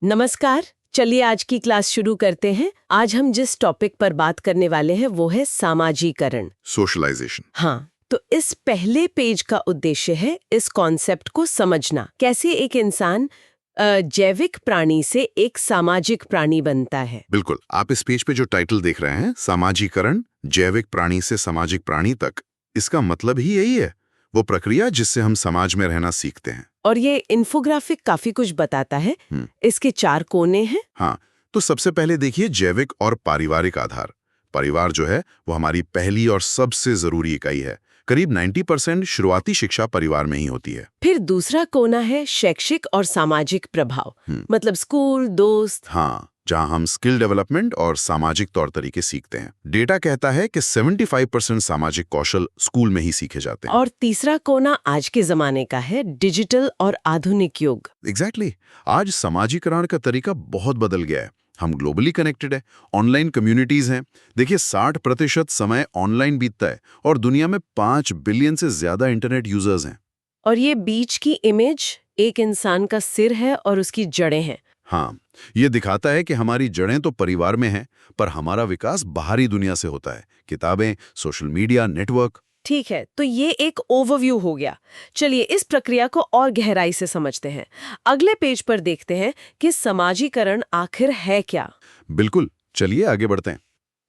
नमस्कार। चलिए आज की क्लास शुरू करते हैं। आज हम जिस टॉपिक पर बात करने वाले हैं वो है सामाजिकरण। सोशलाइजेशन। हाँ, तो इस पहले पेज का उद्देश्य है इस कॉन्सेप्ट को समझना, कैसे एक इंसान जैविक प्राणी से एक सामाजिक प्राणी बनता है। बिल्कुल, आप इस पेज पे जो टाइटल देख रहे हैं, सामाजिकरण, जैविक प्राणी से सामाजिक प्राणी तक, इसका मतलब ही यही है, वो प्रक्रिया जिससे हम समाज में रहना सीखते हैं। और ये इन्फोग्राफिक काफी कुछ बताता है। इसके 4 कोने हैं। हाँ, तो सबसे पहले देखिए जैविक और पारिवारिक आधार। परिवार जो है वो हमारी पहली और सबसे जरूरी इकाई है। करीब 90% शुरुआती शिक्षा परिवार में ही होती है। फिर दूसरा कोना है शैक्षिक और सामाजिक प्रभाव, मतलब स्कूल, दोस्त। हाँ, जहां हम स्किल डेवलपमेंट और सामाजिक तौर तरीके सीखते हैं। डेटा कहता है कि 75% सामाजिक कौशल स्कूल में ही सीखे जाते हैं। और तीसरा कोना आज के जमाने का है डिजिटल और आधुनिक युग। एग्जैक्टली। आज सामाजिकरण का तरीका बहुत बदल गया है। हम ग्लोबली कनेक्टेड है, ऑनलाइन कम्युनिटीज हैं। देखिए 60% समय ऑनलाइन बीतता है और दुनिया में 5 बिलियन से ज्यादा इंटरनेट यूजर्स हैं। और ये बीच की इमेज एक इंसान का सिर है और उसकी जड़ें हैं। हाँ, ये दिखाता है कि हमारी जड़ें तो परिवार में हैं, पर हमारा विकास बाहरी दुनिया से होता है। किताबें, सोशल मीडिया, नेटवर्क। ठीक है, तो ये एक ओवरव्यू हो गया। चलिए इस प्रक्रिया को और गहराई से समझते हैं। अगले पेज पर देखते हैं कि सामाजिकरण आखिर है क्या। बिल्कुल, चलिए आगे बढ़ते हैं।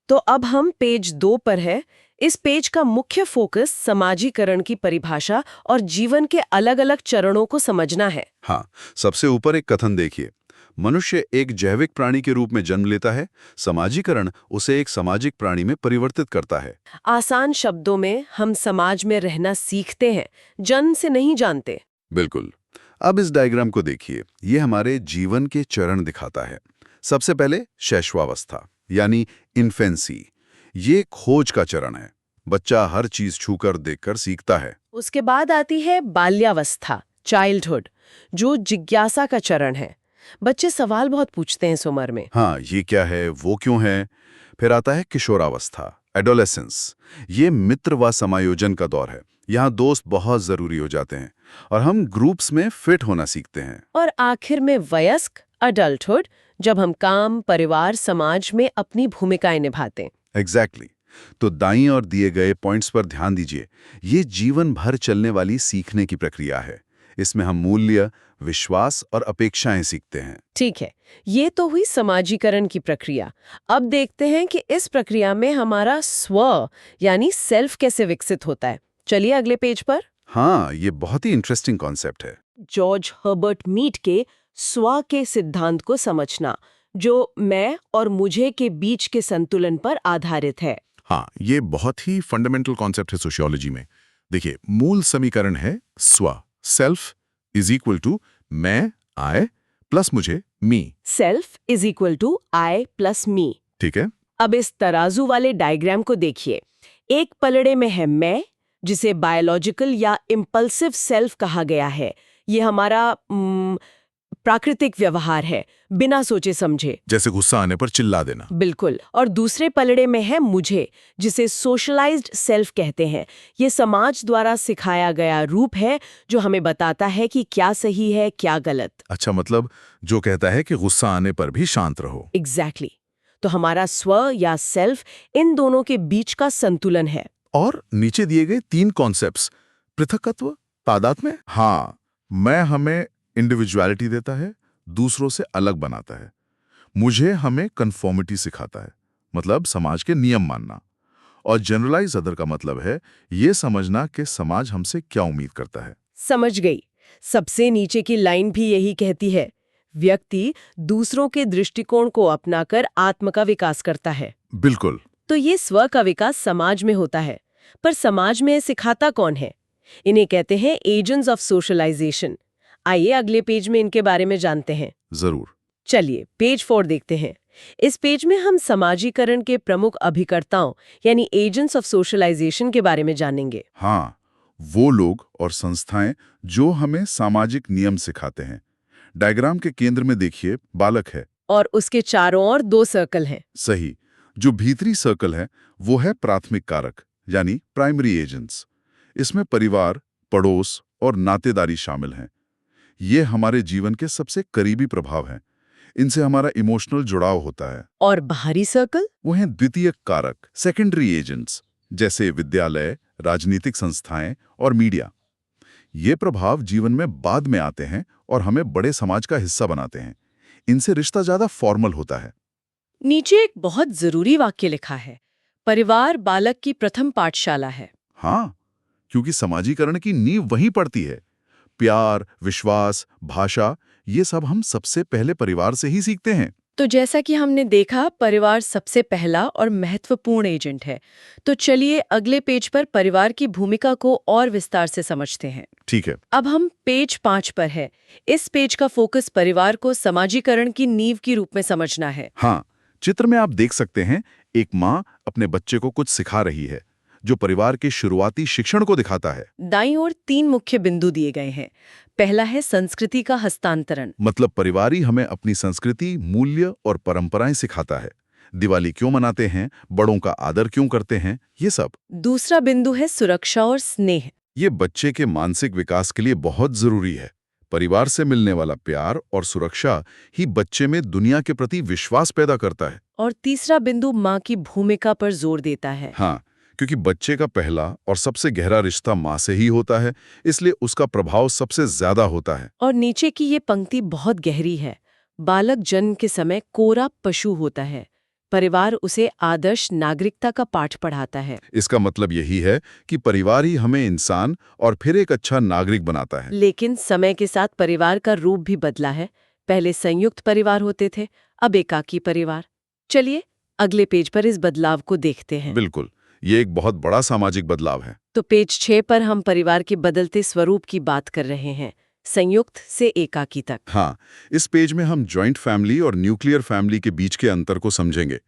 तो अब हम पेज 2 पर है। इस पेज का मुख्य फोकस सामाजिकरण की परिभाषा और जीवन के अलग-अलग चरणों को समझना है। हाँ, सबसे ऊपर एक कथन देखिए, मनुष्य एक जैविक प्राणी के रूप में जन्म लेता है, सामाजिकरण उसे एक सामाजिक प्राणी में परिवर्तित करता है। आसान शब्दों में हम समाज में रहना सीखते हैं, जन्म से नहीं जानते। बिल्कुल। अब इस डायग्राम को देखिए, ये हमारे जीवन के चरण दिखाता है। सबसे पहले शैशवावस्था यानी इन्फेंसी। ये खोज का चरण है। बच्चा हर चीज छूकर देखकर सीखता है। उसके बाद आती है बाल्यावस्था, चाइल्डहुड, जो जिज्ञासा का चरण है। बच्चे सवाल बहुत पूछते हैं इस उम्र में। हाँ, ये क्या है, वो क्यों है। फिर आता है किशोरावस्था, एडोलेसेंस। ये मित्र व समायोजन का दौर है। यहाँ दोस्त बहुत जरूरी हो जाते हैं और हम ग्रुप्स में फिट होना सीखते हैं। और आखिर में वयस्क, अडल्टहुड, जब हम काम, परिवार, समाज में अपनी भूमिकाएं निभाते हैं। एग्जैक्टली। तो दाईं और दिए गए पॉइंट्स पर ध्यान दीजिए। ये जीवन भर चलने वाली सीखने की प्रक्रिया है। इसमें हम मूल्य, विश्वास और अपेक्षाएं सीखते हैं। ठीक है, ये तो हुई समाजीकरण की प्रक्रिया। अब देखते हैं कि इस प्रक्रिया में हमारा स्व यानी सेल्फ कैसे विकसित होता है। चलिए अगले पेज पर। हाँ, ये बहुत ही इंटरेस्टिंग कॉन्सेप्ट है। जॉर्ज हर्बर्ट मीड के स्व के सिद्धांत को समझना, जो मैं और मुझे के बीच के संतुलन पर आधारित है। हाँ, ये बहुत ही फंडामेंटल कॉन्सेप्ट है सोशियोलॉजी में। देखिए, मूल समीकरण है स्व, सेल्फ इज इक्वल टू मैं, आई प्लस मुझे, me. Self is equal to I plus me. ठीक है। अब इस तराजू वाले डायग्राम को देखिए। एक पलड़े में है मैं, जिसे बायोलॉजिकल या इम्पल्सिव सेल्फ कहा गया है। ये हमारा प्राकृतिक व्यवहार है, बिना सोचे समझे, जैसे गुस्सा आने पर चिल्ला देना। बिल्कुल। और दूसरे पलड़े में है मुझे, जिसे सोशलाइज्ड सेल्फ कहते हैं। ये समाज द्वारा सिखाया गया रूप है जो हमें बताता है कि क्या सही है, क्या गलत। अच्छा, मतलब जो कहता है कि गुस्सा आने पर भी शांत रहो। एग्जैक्टली। तो हमारा स्व या सेल्फ इन दोनों के बीच का संतुलन है। और नीचे दिए गए 3 कॉन्सेप्ट्स, पृथकत्व, तादात्म्य। हाँ, मैं हमें इंडिविजुअलिटी देता है, दूसरों से अलग बनाता है। मुझे हमें कन्फॉर्मिटी सिखाता है, मतलब समाज के नियम मानना। और जनरलाइज अदर का मतलब है ये समझना कि समाज हमसे क्या उम्मीद करता है। समझ गई। सबसे नीचे की लाइन भी यही कहती है, व्यक्ति दूसरों के दृष्टिकोण को अपनाकर आत्म का विकास करता है। बिल्कुल। तो ये स्व का विकास समाज में होता है, पर समाज में सिखाता कौन है? इन्हें कहते हैं एजेंट्स ऑफ सोशलाइजेशन। आइए अगले पेज में इनके बारे में जानते हैं। जरूर। चलिए पेज 4 देखते हैं। इस पेज में हम समाजीकरण के प्रमुख अभिकर्ताओं यानी एजेंट्स ऑफ सोशलाइजेशन के बारे में जानेंगे। हाँ, वो लोग और संस्थाएं जो हमें सामाजिक नियम सिखाते हैं। डायग्राम के केंद्र में देखिए बालक है और उसके चारों ओर 2 सर्कल हैं। सही। जो भीतरी सर्कल है वो है प्राथमिक कारक यानी प्राइमरी एजेंट्स। इसमें परिवार, पड़ोस और नातेदारी शामिल हैं। ये हमारे जीवन के सबसे करीबी प्रभाव हैं। इनसे हमारा इमोशनल जुड़ाव होता है। और बाहरी सर्कल? वो हैं द्वितीयक कारक, सेकेंडरी एजेंट्स, जैसे विद्यालय, राजनीतिक संस्थाएं और मीडिया। ये प्रभाव जीवन में बाद में आते हैं और हमें बड़े समाज का हिस्सा बनाते हैं। इनसे रिश्ता ज्यादा फॉर्मल होता है। नीचे एक बहुत जरूरी वाक्य लिखा है, परिवार बालक की प्रथम पाठशाला है। हाँ, क्योंकि समाजीकरण की नींव वहीं पड़ती है। प्यार, विश्वास, भाषा, ये सब हम सबसे पहले परिवार से ही सीखते हैं। तो जैसा कि हमने देखा, परिवार सबसे पहला और महत्वपूर्ण एजेंट है। तो चलिए अगले पेज पर परिवार की भूमिका को और विस्तार से समझते हैं। ठीक है। अब हम पेज 5 पर है। इस पेज का फोकस परिवार को समाजीकरण की नींव के रूप में समझना है। हाँ, चित्र में आप देख सकते हैं, एक माँ अपने बच्चे को कुछ सिखा रही है, जो परिवार के शुरुआती शिक्षण को दिखाता है। दाईं ओर 3 मुख्य बिंदु दिए गए हैं। पहला है संस्कृति का हस्तांतरण। मतलब परिवार ही हमें अपनी संस्कृति, मूल्य और परंपराएं सिखाता है। दिवाली क्यों मनाते हैं, बड़ों का आदर क्यों करते हैं, ये सब। दूसरा बिंदु है सुरक्षा और स्नेह। ये बच्चे के मानसिक विकास के लिए बहुत जरूरी है। परिवार से मिलने वाला प्यार और सुरक्षा ही बच्चे में दुनिया के प्रति विश्वास पैदा करता है। और तीसरा बिंदु माँ की भूमिका पर जोर देता है। हाँ, क्योंकि बच्चे का पहला और सबसे गहरा रिश्ता माँ से ही होता है, इसलिए उसका प्रभाव सबसे ज्यादा होता है। और नीचे की ये पंक्ति बहुत गहरी है। बालक जन्म के समय कोरा पशु होता है, परिवार उसे आदर्श नागरिकता का पाठ पढ़ाता है। इसका मतलब यही है कि परिवार ही हमें इंसान और फिर एक अच्छा नागरिक बनाता है। लेकिन समय के साथ परिवार का रूप भी बदला है। पहले संयुक्त परिवार होते थे, अब एकाकी परिवार। चलिए अगले पेज पर इस बदलाव को देखते हैं। बिल्कुल, ये एक बहुत बड़ा सामाजिक बदलाव है। तो पेज 6 पर हम परिवार के बदलते स्वरूप की बात कर रहे हैं, संयुक्त से एकाकी तक। हाँ, इस पेज में हम जॉइंट फैमिली और न्यूक्लियर फैमिली के बीच के अंतर को समझेंगे।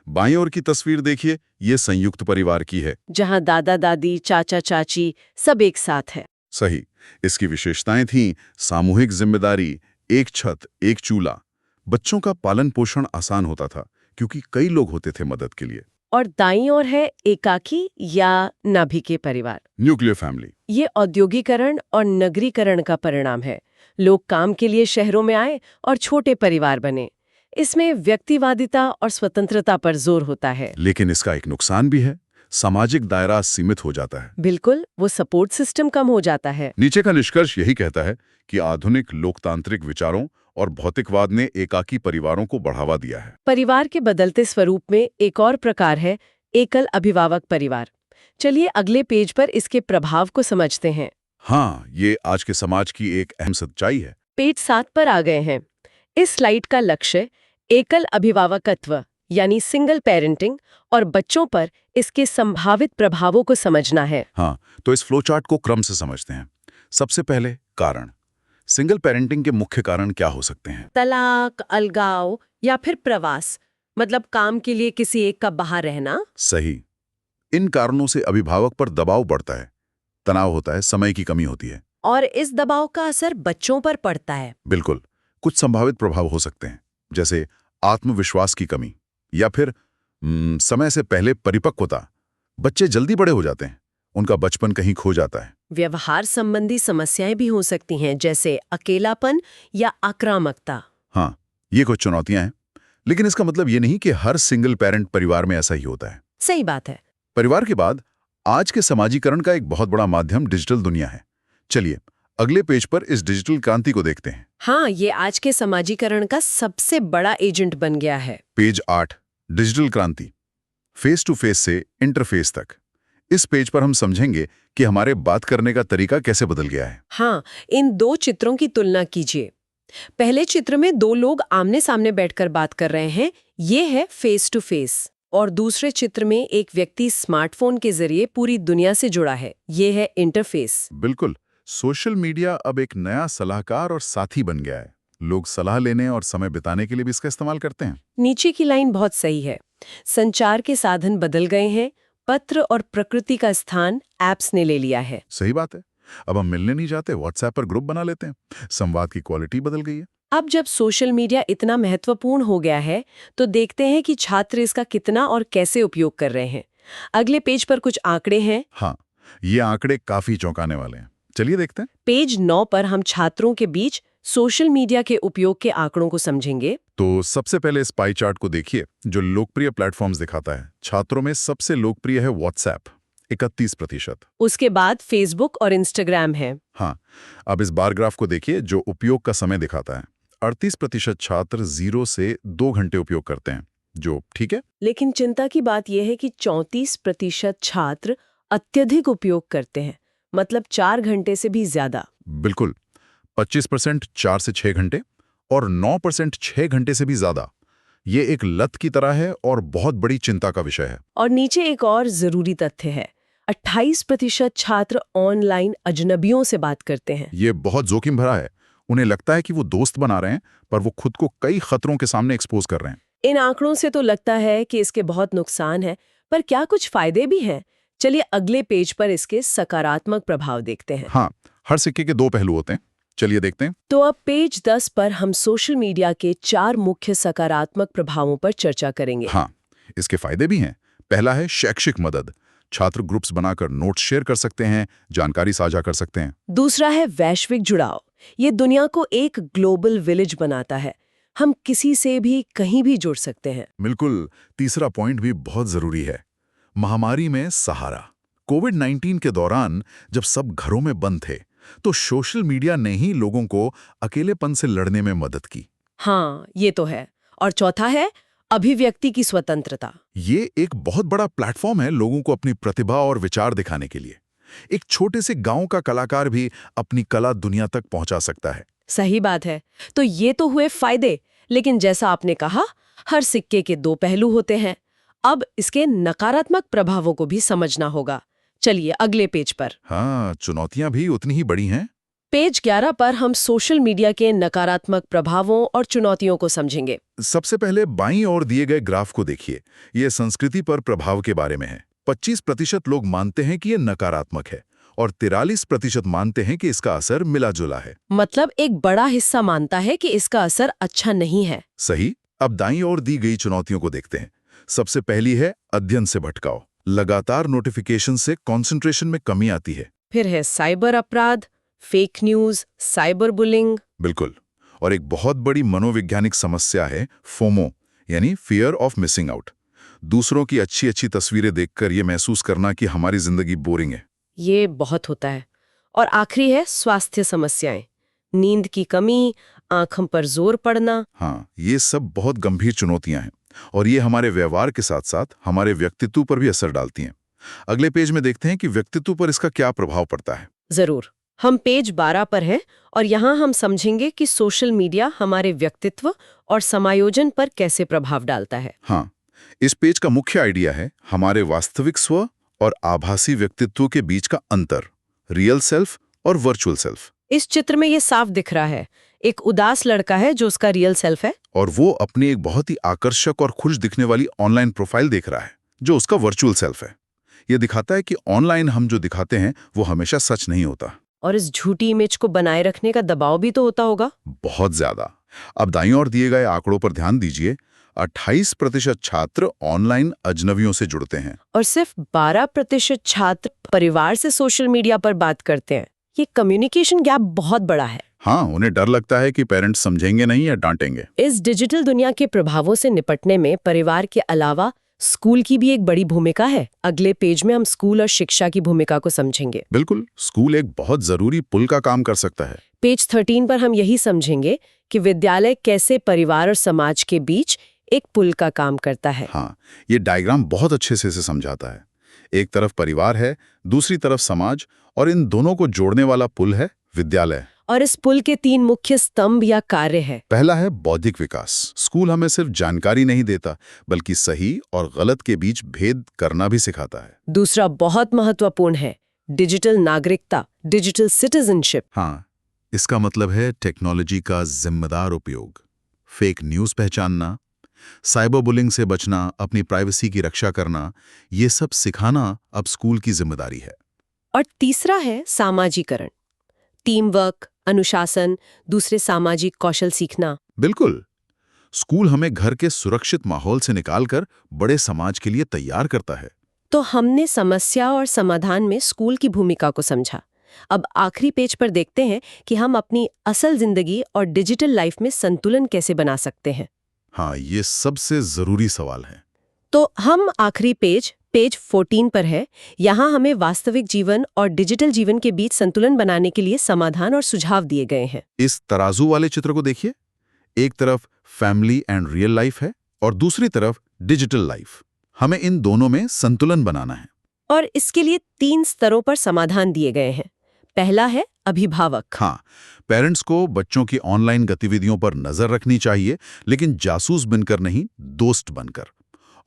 बाईं ओर की तस्वीर देखिए, ये संयुक्त परिवार की है, जहां दादा दादी, चाचा चाची सब एक साथ है। सही। इसकी विशेषताएं थीं सामूहिक जिम्मेदारी, एक छत, एक चूल्हा। बच्चों का पालन पोषण आसान होता था, क्योंकि कई लोग होते थे मदद के लिए। और दाईं ओर है एकाकी या नाभिकीय परिवार, न्यूक्लियर फैमिली। ये औद्योगिकरण और नगरीकरण का परिणाम है। लोग काम के लिए शहरों में आए और छोटे परिवार बने। इसमें व्यक्तिवादिता और स्वतंत्रता पर जोर होता है। लेकिन इसका एक नुकसान भी है, सामाजिक दायरा सीमित हो जाता है। बिल्कुल, वो सपोर्ट सिस्टम कम हो जाता है। नीचे का निष्कर्ष यही कहता है कि आधुनिक लोकतांत्रिक विचारों और भौतिकवाद ने एकाकी परिवारों को बढ़ावा दिया है। परिवार के बदलते स्वरूप में एक और प्रकार है एकल अभिभावक परिवार। चलिए अगले पेज पर इसके प्रभाव को समझते हैं। हाँ, ये आज के समाज की एक अहम सच्चाई है। पेज 7 पर आ गए हैं। इस स्लाइड का लक्ष्य एकल अभिभावकत्व यानी सिंगल पेरेंटिंग और बच्चों पर इसके संभावित प्रभावों को समझना है। हाँ, तो इस फ्लोचार्ट को क्रम से समझते हैं। सबसे पहले कारण। सिंगल पेरेंटिंग के मुख्य कारण क्या हो सकते हैं? तलाक, अलगाव या फिर प्रवास, मतलब काम के लिए किसी एक का बाहर रहना। सही। इन कारणों से अभिभावक पर दबाव बढ़ता है, तनाव होता है, समय की कमी होती है। और इस दबाव का असर बच्चों पर पड़ता है। बिल्कुल। कुछ संभावित प्रभाव हो सकते हैं, जैसे आत्मविश्वास की कमी या फिर समय से पहले परिपक्वता। बच्चे जल्दी बड़े हो जाते हैं, उनका बचपन कहीं खो जाता है। व्यवहार संबंधी समस्याएं भी हो सकती हैं, जैसे अकेलापन या आक्रामकता। हाँ, ये कुछ चुनौतियां हैं, लेकिन इसका मतलब ये नहीं कि हर सिंगल पेरेंट परिवार में ऐसा ही होता है। सही बात है। परिवार के बाद आज के समाजीकरण का एक बहुत बड़ा माध्यम डिजिटल दुनिया है। चलिए अगले पेज पर इस डिजिटल क्रांति को देखते हैं। हाँ, ये आज के समाजीकरण का सबसे बड़ा एजेंट बन गया है। पेज 8, डिजिटल क्रांति, फेस टू फेस से इंटरफेस तक। इस पेज पर हम समझेंगे कि हमारे बात करने का तरीका कैसे बदल गया है। हाँ, इन दो चित्रों की तुलना कीजिए। पहले चित्र में दो लोग आमने सामने बैठकर बात कर रहे हैं, ये है फेस टू फेस। और दूसरे चित्र में एक व्यक्ति स्मार्टफोन के जरिए पूरी दुनिया से जुड़ा है, ये है इंटरफेस। बिल्कुल। सोशल मीडिया अब एक नया सलाहकार और साथी बन गया है। लोग सलाह लेने और समय बिताने के लिए भी इसका इस्तेमाल करते हैं। नीचे की लाइन बहुत सही है। संचार के साधन बदल गए हैं, पत्र और प्रकृति का स्थान ऐप्स ने ले लिया है। सही बात है। अब हम मिलने नहीं जाते, व्हाट्सएप पर ग्रुप बना लेते हैं। संवाद की क्वालिटी बदल गई है। अब जब सोशल मीडिया इतना महत्वपूर्ण हो गया है, तो देखते हैं कि छात्र इसका कितना और कैसे उपयोग कर रहे हैं। अगले पेज पर कुछ आंकड़े हैं। हाँ, ये आंकड़े काफी चौंकाने वाले हैं। चलिए देखते हैं। पेज 9 पर हम छात्रों के बीच सोशल मीडिया के उपयोग के आंकड़ों को समझेंगे। तो सबसे पहले इस पाई चार्ट को देखिए जो लोकप्रिय प्लेटफॉर्म्स दिखाता है। छात्रों में सबसे लोकप्रिय है व्हाट्सएप 31%। उसके बाद फेसबुक और इंस्टाग्राम है। हाँ, अब इस बार ग्राफ को देखिए जो उपयोग का समय दिखाता है। 38% छात्र 0 से 2 घंटे उपयोग करते हैं, जो ठीक है। लेकिन चिंता की बात यह है कि 34% छात्र अत्यधिक उपयोग करते हैं, मतलब 4 घंटे से भी ज्यादा। बिल्कुल, 25% 4 से 6 घंटे और 9% 6 घंटे से भी ज्यादा। ये एक लत की तरह है और बहुत बड़ी चिंता का विषय है। और नीचे एक और जरूरी तथ्य है, 28% छात्र ऑनलाइन अजनबियों से बात करते हैं। ये बहुत जोखिम भरा है। उन्हें लगता है कि वो दोस्त बना रहे हैं, पर वो खुद को कई खतरों के सामने एक्सपोज कर रहे हैं। इन आंकड़ों से तो लगता है कि इसके बहुत नुकसान हैं, पर क्या कुछ फायदे भी हैं? चलिए अगले पेज पर इसके सकारात्मक प्रभाव देखते हैं। हाँ, हर सिक्के के 2 पहलू होते हैं। चलिए देखते हैं। तो अब पेज 10 पर हम सोशल मीडिया के 4 मुख्य सकारात्मक प्रभावों पर चर्चा करेंगे। हाँ, इसके फायदे भी हैं। पहला है शैक्षिक मदद। छात्र ग्रुप्स बनाकर नोट्स शेयर कर सकते हैं, जानकारी साझा कर सकते हैं। दूसरा है वैश्विक जुड़ाव। ये दुनिया को एक ग्लोबल विलेज बनाता है। हम किसी से भी कहीं भी जुड़ सकते हैं। बिल्कुल। तीसरा पॉइंट भी बहुत जरूरी है, महामारी में सहारा। कोविड-19 के दौरान जब सब घरों में बंद थे, तो सोशल मीडिया ने ही लोगों को अकेलेपन से लड़ने में मदद की। हाँ, ये तो है। और चौथा है अभिव्यक्ति की स्वतंत्रता। ये एक बहुत बड़ा प्लेटफॉर्म है लोगों को अपनी प्रतिभा और विचार दिखाने के लिए। एक छोटे से गांव का कलाकार भी अपनी कला दुनिया तक पहुंचा सकता है। सही बात है। तो ये तो हुए फायदे, लेकिन जैसा आपने कहा, हर सिक्के के 2 पहलू होते हैं। अब इसके नकारात्मक प्रभावों को भी समझना होगा। चलिए अगले पेज पर। हाँ, चुनौतियां भी उतनी ही बड़ी हैं। पेज 11 पर हम सोशल मीडिया के नकारात्मक प्रभावों और चुनौतियों को समझेंगे। सबसे पहले बाईं ओर दिए गए ग्राफ को देखिए। ये संस्कृति पर प्रभाव के बारे में है। 25% लोग मानते हैं कि ये नकारात्मक है और 43% मानते हैं कि इसका असर मिला-जुला है। मतलब एक बड़ा हिस्सा मानता है कि इसका असर अच्छा नहीं है। सही। अब दाईं ओर दी गई चुनौतियों को देखते हैं। सबसे पहली है अध्ययन से भटकाव। लगातार नोटिफिकेशन से कंसंट्रेशन में कमी आती है। फिर है साइबर अपराध, फेक न्यूज, साइबर बुलिंग। बिल्कुल। और एक बहुत बड़ी मनोवैज्ञानिक समस्या है फोमो, यानी फियर ऑफ मिसिंग आउट। दूसरों की अच्छी अच्छी तस्वीरें देखकर ये महसूस करना कि हमारी जिंदगी बोरिंग है। ये बहुत होता है। और आखिरी है स्वास्थ्य समस्याएं, नींद की कमी, आंखों पर जोर पड़ना। हाँ, ये सब बहुत गंभीर चुनौतियां हैं और ये हमारे व्यवहार के साथ साथ हमारे व्यक्तित्व पर भी असर डालती हैं। अगले पेज में देखते हैं कि व्यक्तित्व पर इसका क्या प्रभाव पड़ता है। जरूर। हम पेज 12 पर हैं और यहाँ हम समझेंगे कि सोशल मीडिया हमारे व्यक्तित्व और समायोजन पर कैसे प्रभाव डालता है। हाँ, इस पेज का मुख्य आइडिया है हमारे वास्तविक स्व और आभासी व्यक्तित्व के बीच का अंतर, रियल सेल्फ और वर्चुअल सेल्फ। इस चित्र में ये साफ दिख रहा है। एक उदास लड़का है जो उसका रियल सेल्फ है, और वो अपनी एक बहुत ही आकर्षक और खुश दिखने वाली ऑनलाइन प्रोफाइल देख रहा है जो उसका वर्चुअल सेल्फ है। ये दिखाता है कि ऑनलाइन हम जो दिखाते हैं वो हमेशा सच नहीं होता। और इस झूठी इमेज को बनाए रखने का दबाव भी तो होता होगा। बहुत ज्यादा। अब दाईं ओर दिए गए आंकड़ों पर ध्यान दीजिए। 28% छात्र ऑनलाइन अजनबियों से जुड़ते हैं और सिर्फ 12% छात्र परिवार से सोशल मीडिया पर बात करते हैं। ये कम्युनिकेशन गैप बहुत बड़ा है। हाँ, उन्हें डर लगता है कि पेरेंट्स समझेंगे नहीं या डांटेंगे। इस डिजिटल दुनिया के प्रभावों से निपटने में परिवार के अलावा स्कूल की भी एक बड़ी भूमिका है। अगले पेज में हम स्कूल और शिक्षा की भूमिका को समझेंगे। बिल्कुल, स्कूल एक बहुत जरूरी पुल का काम कर सकता है। पेज 13 पर हम यही समझेंगे कि विद्यालय कैसे परिवार और समाज के बीच एक पुल का काम करता है। हाँ, ये डायग्राम बहुत अच्छे से इसे समझाता है। एक तरफ परिवार है, दूसरी तरफ समाज, और इन दोनों को जोड़ने वाला पुल है विद्यालय। और इस पुल के 3 मुख्य स्तंभ या कार्य है। पहला है बौद्धिक विकास। स्कूल हमें सिर्फ जानकारी नहीं देता, बल्कि सही और गलत के बीच भेद करना भी सिखाता है। दूसरा बहुत महत्वपूर्ण है डिजिटल नागरिकता, डिजिटल सिटीजनशिप। हाँ, इसका मतलब है टेक्नोलॉजी का जिम्मेदार उपयोग, फेक न्यूज़ पहचानना, साइबर बुलिंग से बचना, अपनी प्राइवेसी की रक्षा करना। ये सब सिखाना अब स्कूल की जिम्मेदारी है। और तीसरा है सामाजिकरण, टीम वर्क, अनुशासन, दूसरे सामाजिक कौशल सीखना। बिल्कुल, स्कूल हमें घर के सुरक्षित माहौल से निकालकर बड़े समाज के लिए तैयार करता है। तो हमने समस्या और समाधान में स्कूल की भूमिका को समझा। अब आखिरी पेज पर देखते हैं कि हम अपनी असल जिंदगी और डिजिटल लाइफ में संतुलन कैसे बना सकते हैं। हाँ, ये सबसे जरूरी सवाल है। तो हम आखिरी पेज 14 पर है। यहाँ हमें वास्तविक जीवन और डिजिटल जीवन के बीच संतुलन बनाने के लिए समाधान और सुझाव दिए गए हैं। इस तराजू वाले चित्र को देखिए। एक तरफ फैमिली एंड रियल लाइफ है और दूसरी तरफ डिजिटल लाइफ। हमें इन दोनों में संतुलन बनाना है। और इसके लिए 3 स्तरों पर समाधान दिए गए हैं। पहला है अभिभावक। हाँ, पेरेंट्स को बच्चों की ऑनलाइन गतिविधियों पर नजर रखनी चाहिए, लेकिन जासूस बनकर नहीं, दोस्त बनकर।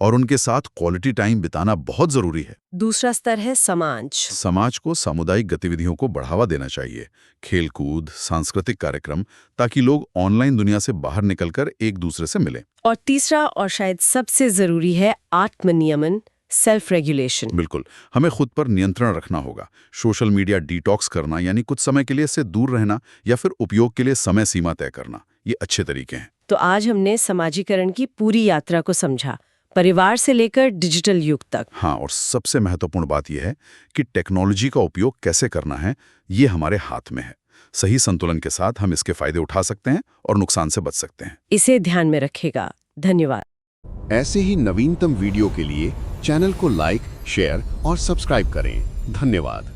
और उनके साथ क्वालिटी टाइम बिताना बहुत जरूरी है। दूसरा स्तर है समाज। समाज को सामुदायिक गतिविधियों को बढ़ावा देना चाहिए, खेलकूद, सांस्कृतिक कार्यक्रम, ताकि लोग ऑनलाइन दुनिया से बाहर निकलकर एक दूसरे से मिलें। और तीसरा और शायद सबसे जरूरी है आत्मनियमन, सेल्फ रेगुलेशन। बिल्कुल, हमें खुद पर नियंत्रण रखना होगा। सोशल मीडिया डिटॉक्स करना, यानी कुछ समय के लिए इससे दूर रहना, या फिर उपयोग के लिए समय सीमा तय करना, ये अच्छे तरीके हैं। तो आज हमने समाजीकरण की पूरी यात्रा को समझा, परिवार से लेकर डिजिटल युग तक। हाँ, और सबसे महत्वपूर्ण बात यह है कि टेक्नोलॉजी का उपयोग कैसे करना है, ये हमारे हाथ में है। सही संतुलन के साथ हम इसके फायदे उठा सकते हैं और नुकसान से बच सकते हैं। इसे ध्यान में रखेगा। धन्यवाद। ऐसे ही नवीनतम वीडियो के लिए चैनल को लाइक, शेयर और सब्सक्राइब करें। धन्यवाद।